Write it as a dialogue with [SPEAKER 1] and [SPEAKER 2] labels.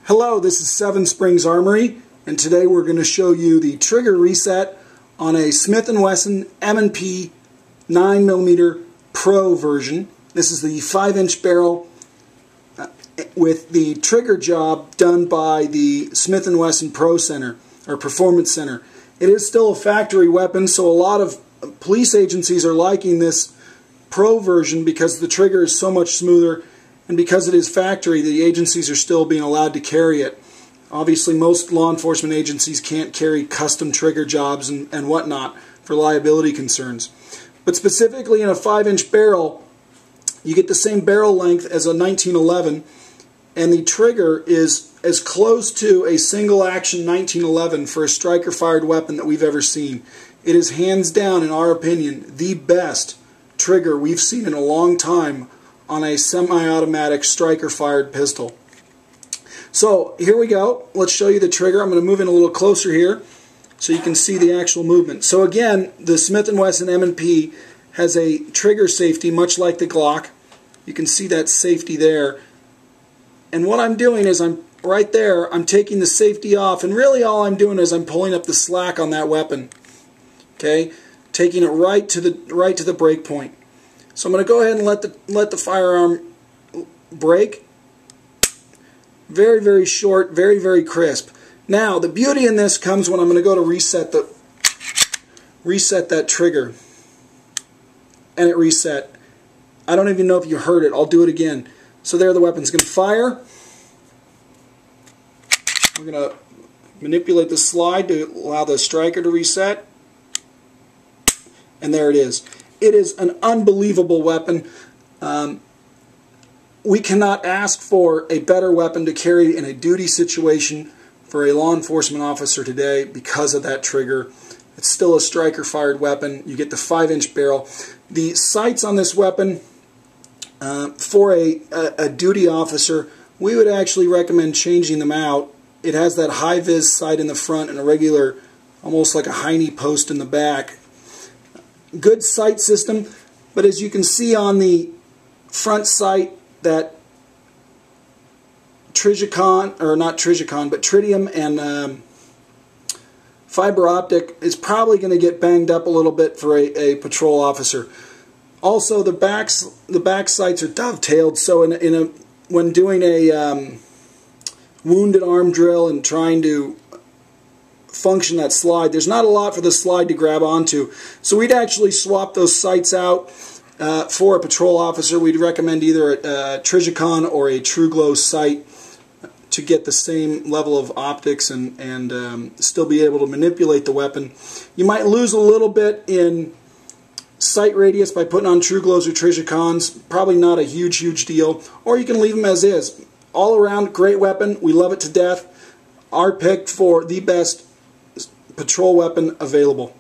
[SPEAKER 1] Hello, this is Seven Springs Armory, and today we're going to show you the trigger reset on a Smith Wesson M&P 9mm Pro version. This is the 5-inch barrel with the trigger job done by the Smith Wesson Pro Center, or Performance Center. It is still a factory weapon, so a lot of police agencies are liking this Pro version because the trigger is so much smoother. And because it is factory, the agencies are still being allowed to carry it. Obviously, most law enforcement agencies can't carry custom trigger jobs and whatnot for liability concerns. But specifically in a 5-inch barrel, you get the same barrel length as a 1911, and the trigger is as close to a single-action 1911 for a striker-fired weapon that we've ever seen. It is hands down, in our opinion, the best trigger we've seen in a long time on a semi-automatic striker-fired pistol. So here we go. Let's show you the trigger. I'm going to move in a little closer here so you can see the actual movement. So again, the Smith Wesson M&P has a trigger safety much like the Glock. You can see that safety there. And what I'm doing is I'm right there, I'm taking the safety off, and really all I'm doing is I'm pulling up the slack on that weapon. Okay? Taking it right to the break point. So I'm going to go ahead and let the firearm break. Very, very short, very, very crisp. Now, the beauty in this comes when I'm going to go to reset that trigger. And it reset. I don't even know if you heard it. I'll do it again. So there the weapon's going to fire. We're going to manipulate the slide to allow the striker to reset. And there it is. It is an unbelievable weapon. We cannot ask for a better weapon to carry in a duty situation for a law enforcement officer today because of that trigger. It's still a striker-fired weapon. You get the 5-inch barrel. The sights on this weapon, for a duty officer, we would actually recommend changing them out. It has that high-vis sight in the front and a regular, almost like a hiney post in the back. Good sight system, but as you can see on the front sight, that Tritium and fiber optic is probably going to get banged up a little bit for a patrol officer. Also, the back sights are dovetailed, so when doing a wounded arm drill and trying to function that slide, there's not a lot for the slide to grab onto. So we'd actually swap those sights out for a patrol officer. We'd recommend either a Tritium or a True Glow sight to get the same level of optics and still be able to manipulate the weapon. You might lose a little bit in sight radius by putting on True Glows or Tritiums. Probably not a huge deal. Or you can leave them as is. All around, great weapon. We love it to death. Our pick for the best patrol weapon available.